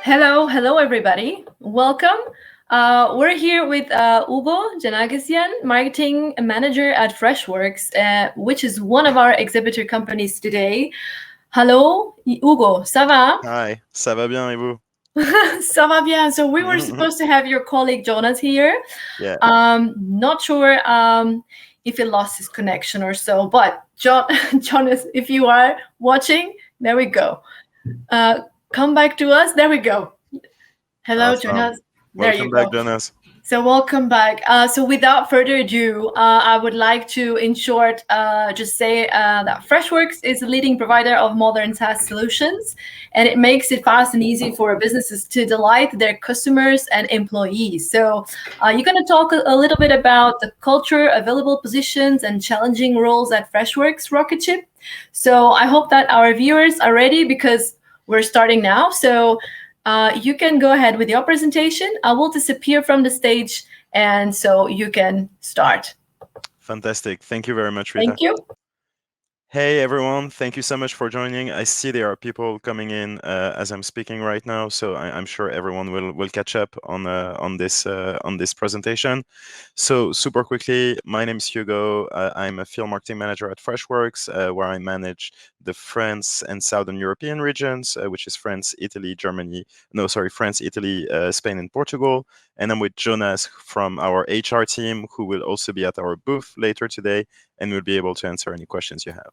Hello, everybody. Welcome. We're here with Hugo Danaguezian, marketing manager at Freshworks, which is one of our exhibitor companies today. Hello, Hugo. Ça va? Hi, ça va bien et vous? Ça va bien. So we were supposed to have your colleague Jonas here. Yeah, Not sure if he lost his connection or so, but Jonas, if you are watching, there we go. Come back to us. There we go. Hello, awesome. Jonas. There you Welcome back, go. Jonas. So welcome back. So without further ado, I would like to, in short, just say that Freshworks is a leading provider of modern SaaS solutions, and it makes it fast and easy for businesses to delight their customers and employees. So you're going to talk a little bit about the culture, available positions, and challenging roles at Freshworks Rocketship. So I hope that our viewers are ready because we're starting now. So you can go ahead with your presentation. I will disappear from the stage, and so you can start. Fantastic. Thank you very much, Rita. Thank you. Hey everyone, thank you so much for joining. I see there are people coming in as I'm speaking right now, so I'm sure everyone will catch up on this presentation. So super quickly, my name is Hugo. I'm a field marketing manager at Freshworks, where I manage the France and Southern European regions, which is France, Italy, Spain, and Portugal. And I'm with Jonas from our HR team, who will also be at our booth later today and will be able to answer any questions you have.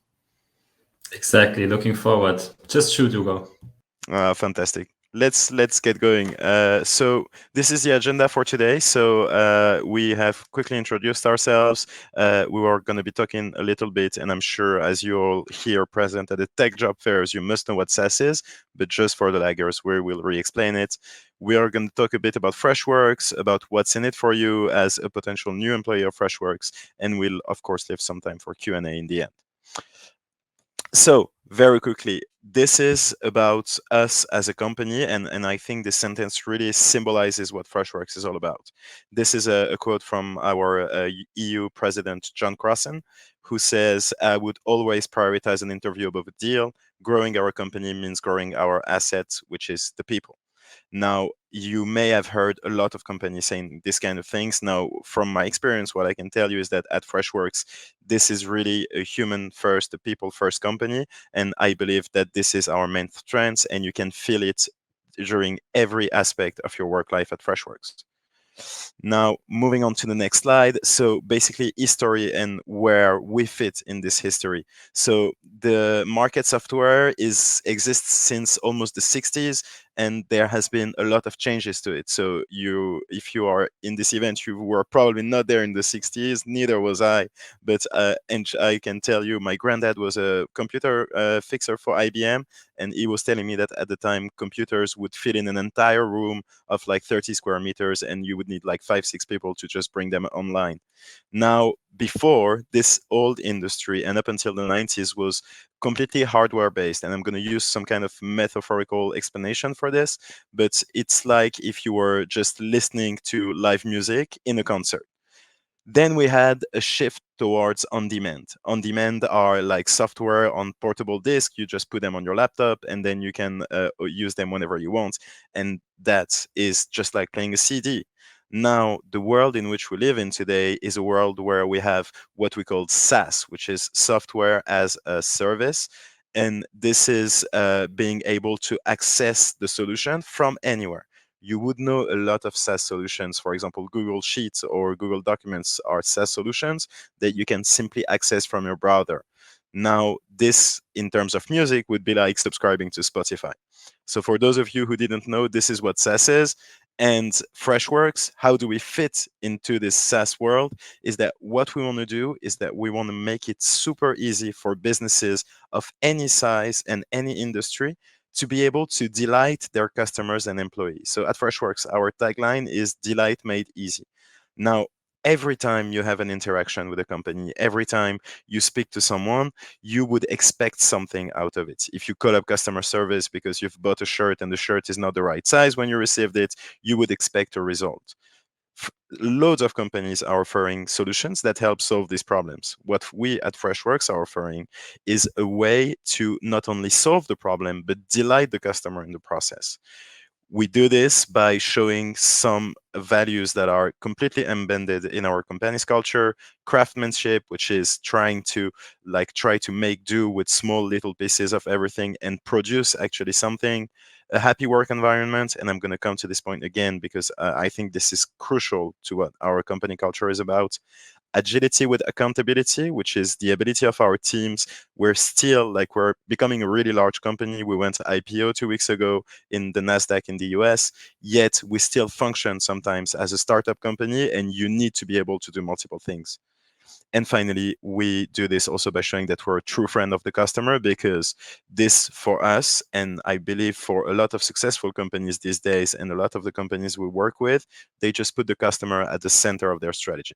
Exactly. Looking forward. Just shoot, Hugo. Fantastic. Let's get going. So this is the agenda for today. So we have quickly introduced ourselves. We were going to be talking a little bit, and I'm sure as you all here present at the tech job fairs, you must know what SaaS is, but just for the laggers, we will re-explain it. We are going to talk a bit about Freshworks, about what's in it for you as a potential new employee of Freshworks, and we'll of course leave some time for Q&A in the end. So very quickly, this is about us as a company, and I think this sentence really symbolizes what Freshworks is all about. This is a quote from our EU president, John Crossan, who says, "I would always prioritize an interview above a deal. Growing our company means growing our assets, which is the people." Now, you may have heard a lot of companies saying this kind of things. Now, from my experience, what I can tell you is that at Freshworks, this is really a human first, a people first company. And I believe that this is our main strength, and you can feel it during every aspect of your work life at Freshworks. Now, moving on to the next slide. So basically history and where we fit in this history. So the market software exists since almost the 60s, and there has been a lot of changes to it. So if you are in this event, you were probably not there in the 60s, neither was I. But and I can tell you, my granddad was a computer fixer for IBM, and he was telling me that at the time, computers would fit in an entire room of like 30 square meters, and you would need like 5-6 people to just bring them online. Now, before, this old industry and up until the 90s was completely hardware based, and I'm going to use some kind of metaphorical explanation for this, but it's like if you were just listening to live music in a concert. Then we had a shift towards on-demand. On-demand are like software on portable disk. You just put them on your laptop, and then you can use them whenever you want. And that is just like playing a CD. Now, the world in which we live in today is a world where we have what we call SaaS, which is software as a service. And this is being able to access the solution from anywhere. You would know a lot of SaaS solutions. For example, Google Sheets or Google Documents are SaaS solutions that you can simply access from your browser. Now, this, in terms of music, would be like subscribing to Spotify. So for those of you who didn't know, this is what SaaS is. And Freshworks, how do we fit into this SaaS world, is that what we want to do is that we want to make it super easy for businesses of any size and any industry to be able to delight their customers and employees. So at Freshworks, our tagline is "Delight made easy." Now, every time you have an interaction with a company, every time you speak to someone, you would expect something out of it. If you call up customer service because you've bought a shirt and the shirt is not the right size when you received it, you would expect a result. Loads of companies are offering solutions that help solve these problems. What we at Freshworks are offering is a way to not only solve the problem, but delight the customer in the process. We do this by showing some values that are completely embedded in our company's culture. Craftsmanship, which is try to make do with small little pieces of everything and produce actually something. A happy work environment, and I'm going to come to this point again because I think this is crucial to what our company culture is about. Agility with accountability, which is the ability of our teams. We're becoming a really large company. We went IPO 2 weeks ago in the NASDAQ in the US, yet we still function sometimes as a startup company, and you need to be able to do multiple things. And finally, we do this also by showing that we're a true friend of the customer, because this for us, and I believe for a lot of successful companies these days, and a lot of the companies we work with, they just put the customer at the center of their strategy.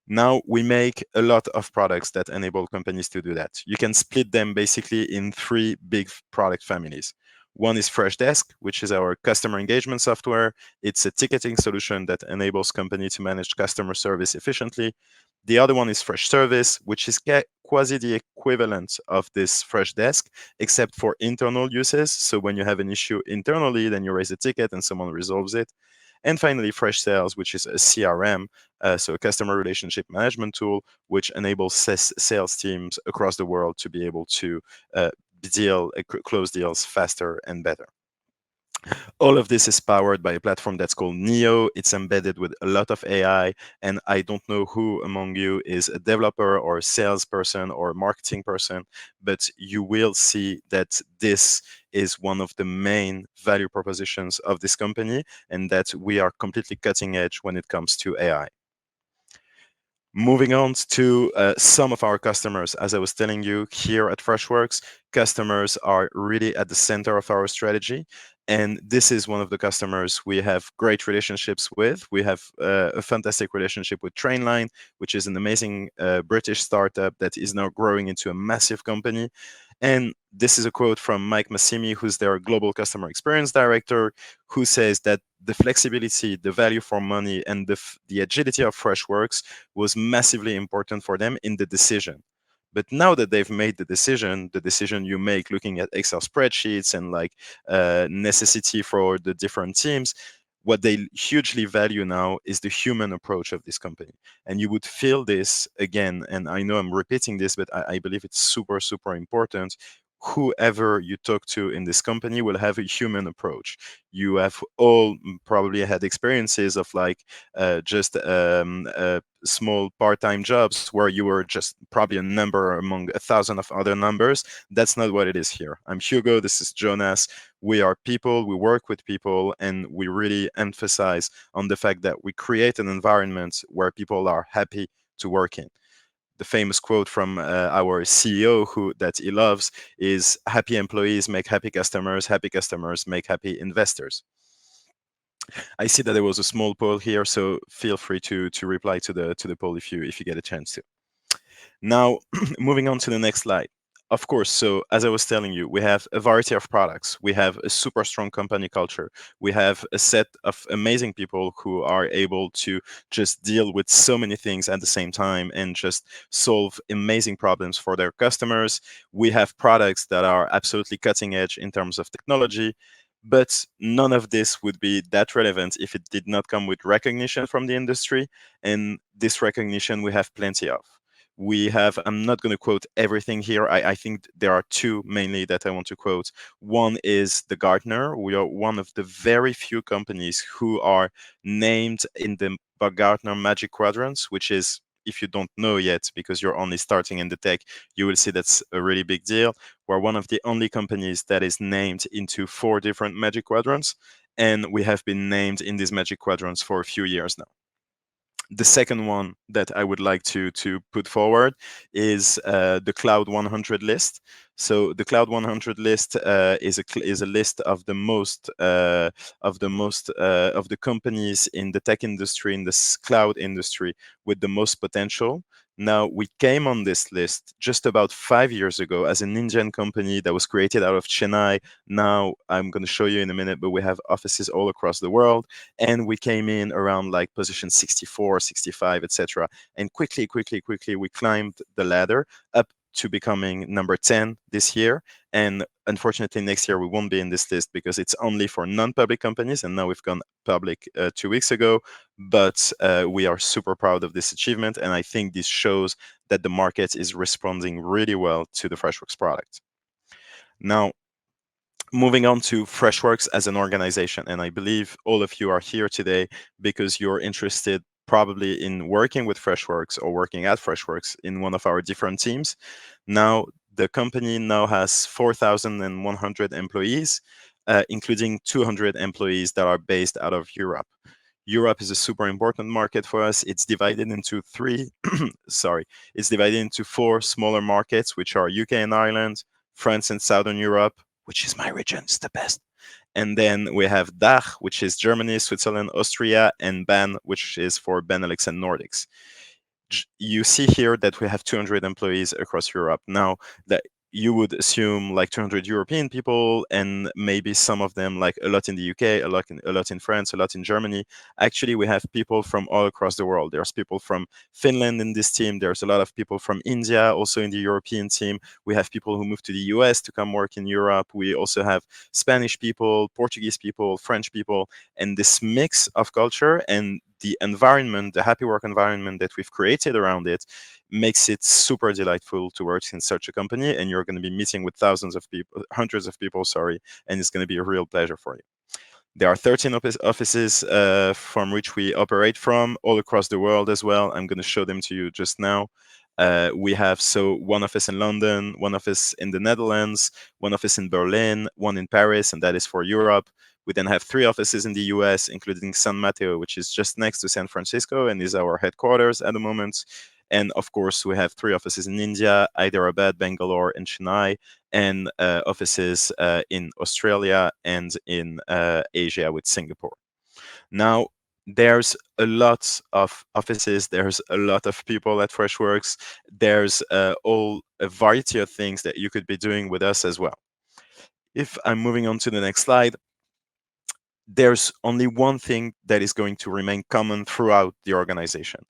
Now we make a lot of products that enable companies to do that. You can split them basically in 3 big product families. One is Freshdesk, which is our customer engagement software. It's a ticketing solution that enables companies to manage customer service efficiently. The other one is Fresh Service, which is quasi the equivalent of this Freshdesk, except for internal uses. So when you have an issue internally, then you raise a ticket and someone resolves it. And finally, Fresh Sales, which is a CRM, so a customer relationship management tool, which enables sales teams across the world to be able to close deals faster and better. All of this is powered by a platform that's called Neo. It's embedded with a lot of AI, and I don't know who among you is a developer or a salesperson or a marketing person, but you will see that this is one of the main value propositions of this company, and that we are completely cutting edge when it comes to AI. Moving on to some of our customers. As I was telling you, here at Freshworks, customers are really at the center of our strategy. And this is one of the customers we have great relationships with. We have a fantastic relationship with Trainline, which is an amazing British startup that is now growing into a massive company. And this is a quote from Mike Massimi, who's their global customer experience director, who says that the flexibility, the value for money, and the agility of Freshworks was massively important for them in the decision. But now that they've made the decision you make looking at Excel spreadsheets and necessity for the different teams, what they hugely value now is the human approach of this company. And you would feel this again, and I know I'm repeating this, but I believe it's super, super important. Whoever you talk to in this company will have a human approach. You have all probably had experiences of just small part-time jobs where you were just probably a number among 1,000 of other numbers. That's not what it is here. I'm Hugo, this is Jonas. We are people, we work with people, and we really emphasize on the fact that we create an environment where people are happy to work in. The famous quote from our CEO that he loves is, happy employees make happy customers make happy investors. I see that there was a small poll here, so feel free to reply to the poll if you get a chance to. Now, moving on to the next slide. Of course, so as I was telling you, we have a variety of products. We have a super strong company culture. We have a set of amazing people who are able to just deal with so many things at the same time and just solve amazing problems for their customers. We have products that are absolutely cutting edge in terms of technology. But none of this would be that relevant if it did not come with recognition from the industry. And this recognition we have plenty of. We have, I'm not going to quote everything here. I think there are 2 mainly that I want to quote. One is the Gartner. We are one of the very few companies who are named in the Gartner Magic Quadrants, which is, if you don't know yet, because you're only starting in the tech, you will see that's a really big deal. We're one of the only companies that is named into 4 different Magic Quadrants, and we have been named in these Magic Quadrants for a few years now. The second one that I would like to put forward is the Cloud 100 list. So the Cloud 100 list is a list of the most of the companies in the tech industry, in the cloud industry, with the most potential. Now, we came on this list just about 5 years ago as an Indian company that was created out of Chennai. Now, I'm going to show you in a minute, but we have offices all across the world. And we came in around position 64, 65, etc. And quickly, we climbed the ladder up to becoming number 10 this year. And unfortunately, next year we won't be in this list because it's only for non-public companies. And now we've gone public 2 weeks ago. But we are super proud of this achievement. And I think this shows that the market is responding really well to the Freshworks product. Now, moving on to Freshworks as an organization. And I believe all of you are here today because you're interested probably in working with Freshworks or working at Freshworks in one of our different teams. Now, the company now has 4,100 employees, including 200 employees that are based out of Europe. Europe is a super important market for us. It's divided into it's divided into 4 smaller markets, which are UK and Ireland, France and Southern Europe, which is my region, it's the best. And then we have DACH, which is Germany, Switzerland, Austria, and BAN, which is for Benelux and Nordics. You see here that we have 200 employees across Europe. Now, that you would assume like 200 European people and maybe some of them like a lot in the UK, a lot in France, a lot in Germany. Actually, we have people from all across the world. There's people from Finland in this team. There's a lot of people from India also in the European team. We have people who move to the US to come work in Europe. We also have Spanish people, Portuguese people, French people, and this mix of culture and the environment, the happy work environment that we've created around it makes it super delightful to work in such a company. And you're going to be meeting with hundreds of people, and it's going to be a real pleasure for you. There are 13 offices from which we operate from all across the world as well. I'm going to show them to you just now. We have one office in London, one office in the Netherlands, one office in Berlin, one in Paris, and that is for Europe. We then have 3 offices in the US, including San Mateo, which is just next to San Francisco and is our headquarters at the moment. And of course, we have 3 offices in India, Hyderabad, Bangalore, and Chennai, and offices in Australia and in Asia with Singapore. Now, there's a lot of offices, there's a lot of people at Freshworks, there's a variety of things that you could be doing with us as well. If I'm moving on to the next slide, there's only one thing that is going to remain common throughout the organization.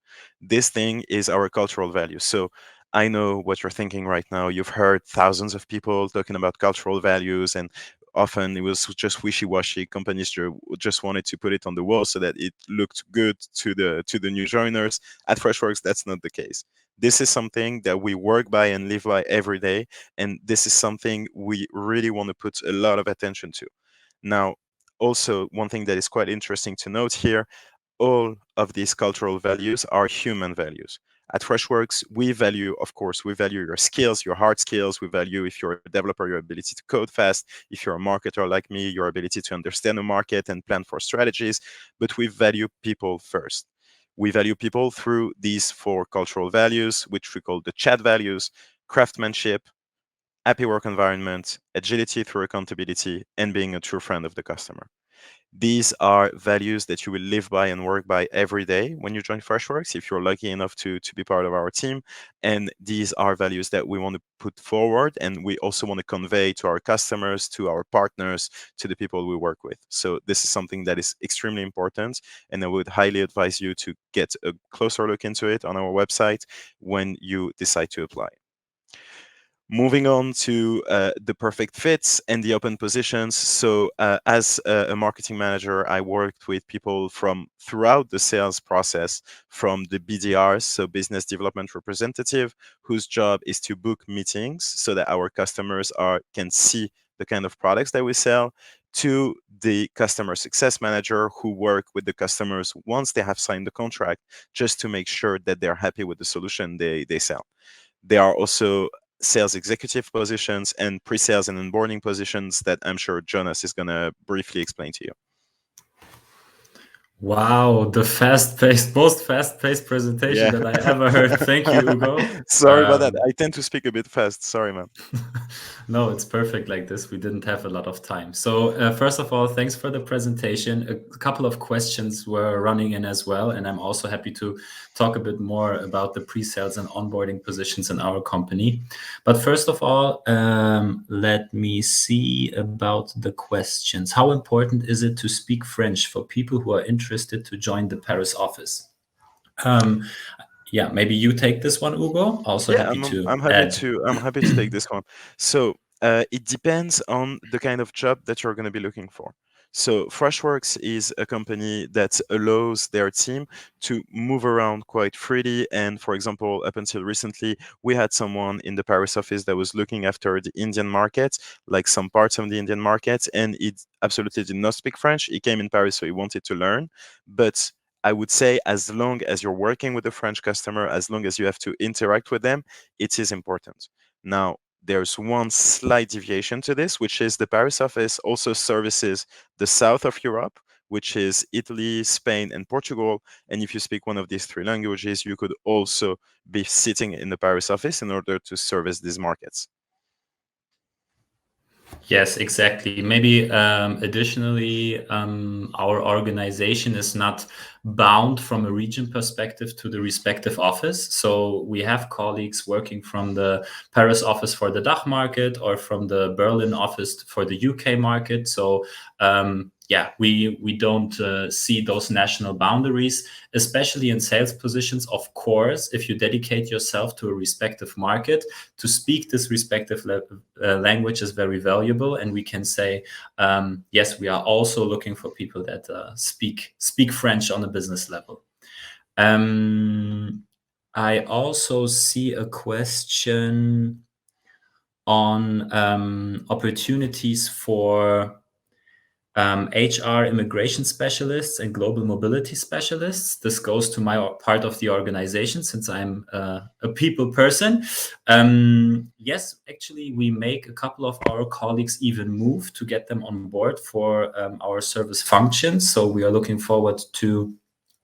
This thing is our cultural values. So I know what you're thinking right now. You've heard thousands of people talking about cultural values, and often it was just wishy-washy. Companies just wanted to put it on the wall so that it looked good to the new joiners. At Freshworks, that's not the case. This is something that we work by and live by every day, and this is something we really want to put a lot of attention to. Now, also, one thing that is quite interesting to note here, all of these cultural values are human values. At Freshworks, we value your skills, your hard skills. We value, if you're a developer, your ability to code fast. If you're a marketer like me, your ability to understand the market and plan for strategies. But we value people first. We value people through these 4 cultural values, which we call the chat values: craftsmanship, happy work environment, agility through accountability, and being a true friend of the customer. These are values that you will live by and work by every day when you join Freshworks, if you're lucky enough to be part of our team. And these are values that we want to put forward, and we also want to convey to our customers, to our partners, to the people we work with. So this is something that is extremely important, and I would highly advise you to get a closer look into it on our website when you decide to apply. Moving on to the perfect fits and the open positions. So as a marketing manager, I worked with people from throughout the sales process, from the BDRs, so business development representative, whose job is to book meetings so that our customers can see the kind of products that we sell, to the customer success manager, who work with the customers once they have signed the contract, just to make sure that they're happy with the solution they sell. There are also sales executive positions and pre-sales and onboarding positions that I'm sure Jonas is going to briefly explain to you. Wow, the most fast-paced presentation that I ever heard. Thank you, Hugo. Sorry about that. I tend to speak a bit fast. Sorry, man. No, it's perfect like this. We didn't have a lot of time. So first of all, thanks for the presentation. A couple of questions were running in as well, and I'm also happy to talk a bit more about the pre-sales and onboarding positions in our company. But first of all, let me see about the questions. How important is it to speak French for people who are interested to join the Paris office? yeah, maybe you take this one, Hugo. Also Yeah, happy to I'm happy add. to take this one. So it depends on the kind of job that you're going to be looking for. So Freshworks is a company that allows their team to move around quite freely. And for example, up until recently, we had someone in the Paris office that was looking after the Indian market, like some parts of the Indian market, and it absolutely did not speak French. He came in Paris, so he wanted to learn, but I would say as long as you're working with a French customer, as long as you have to interact with them, it is important. Now, there's one slight deviation to this, which is the Paris office also services the south of Europe, which is Italy, Spain, and Portugal. And if you speak one of these three languages, you could also be sitting in the Paris office in order to service these markets. Yes, exactly. Maybe additionally, our organization is not bound from a region perspective to the respective office. So we have colleagues working from the Paris office for the DACH market or from the Berlin office for the UK market. So yeah, we don't see those national boundaries, especially in sales positions. Of course, if you dedicate yourself to a respective market, to speak this respective language is very valuable. And we can say, yes, we are also looking for people that speak French on a business level. I also see a question on opportunities for HR immigration specialists and global mobility specialists. This goes to my part of the organization since I'm a people person. Yes, actually, we make a couple of our colleagues even move to get them on board for our service functions. So we are looking forward to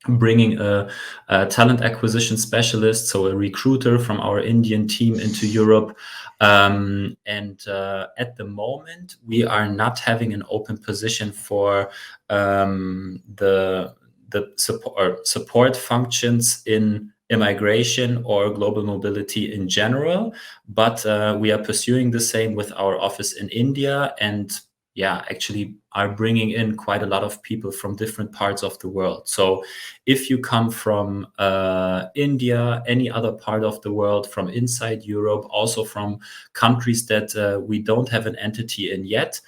bringing a talent acquisition specialist, so a recruiter from our Indian team into Europe. And at the moment, we are not having an open position for the support functions in immigration or global mobility in general. But we are pursuing the same with our office in India, and yeah, actually are bringing in quite a lot of people from different parts of the world. So if you come from India, any other part of the world, from inside Europe, also from countries that we don't have an entity in yet,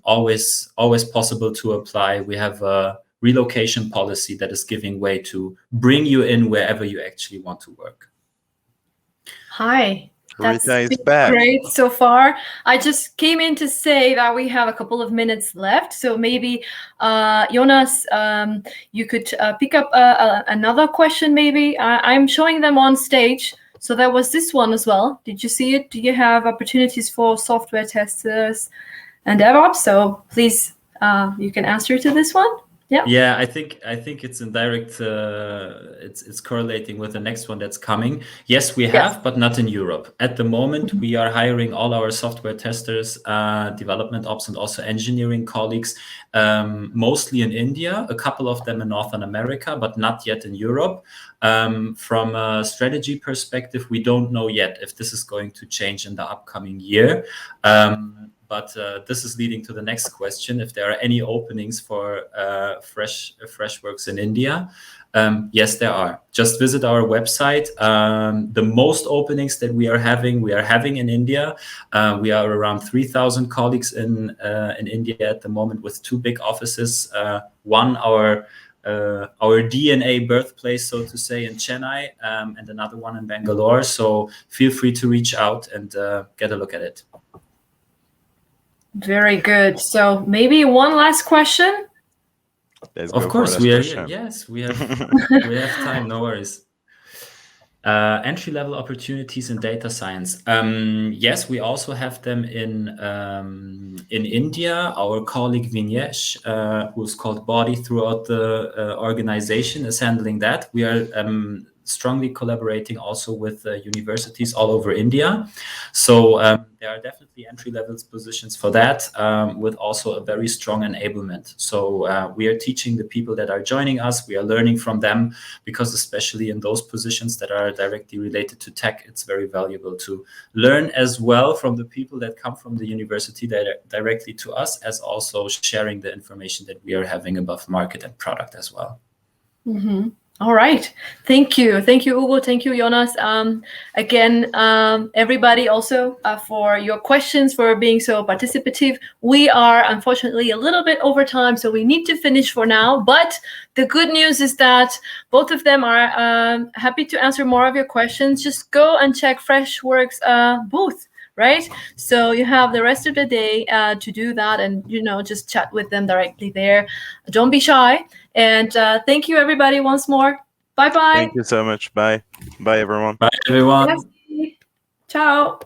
always possible to apply. We have a relocation policy that is giving way to bring you in wherever you actually want to work. Hi. That's Rita is back. Great so far. I just came in to say that we have a couple of minutes left. So maybe, Jonas, you could pick up another question maybe. I'm showing them on stage. So there was this one as well. Did you see it? Do you have opportunities for software testers and DevOps? So please, you can answer to this one. Yeah, I think it's in direct. It's correlating with the next one that's coming. Yes, we have, but not in Europe at the moment. We are hiring all our software testers, development ops, and also engineering colleagues, mostly in India. A couple of them in Northern America, but not yet in Europe. From a strategy perspective, we don't know yet if this is going to change in the upcoming year. But this is leading to the next question. If there are any openings for Freshworks in India, yes, there are. Just visit our website. The most openings that we are having in India. We are around 3,000 colleagues in India at the moment, with 2 big offices. One, our DNA birthplace, so to say, in Chennai, and another one in Bangalore. So feel free to reach out and get a look at it. Very good. So maybe one last question. Of course, we are here. Yes, we have we have time. No worries. Entry-level opportunities in data science. Yes, we also have them in India. Our colleague Vignesh, who's called Body throughout the organization, is handling that. We are strongly collaborating also with universities all over India. So there are definitely entry-level positions for that, with also a very strong enablement. So we are teaching the people that are joining us. We are learning from them, because especially in those positions that are directly related to tech, it's very valuable to learn as well from the people that come from the university directly to us, as also sharing the information that we are having above market and product as well. Mm-hmm. All right. Thank you. Thank you, Hugo. Thank you, Jonas. Again, everybody also for your questions, for being so participative. We are unfortunately a little bit over time, so we need to finish for now. But the good news is that both of them are happy to answer more of your questions. Just go and check Freshworks booth. Right, so you have the rest of the day to do that, and just chat with them directly there. Don't be shy, and thank you everybody once more. Bye bye. Thank you so much. Bye everyone. Bye everyone. Ciao.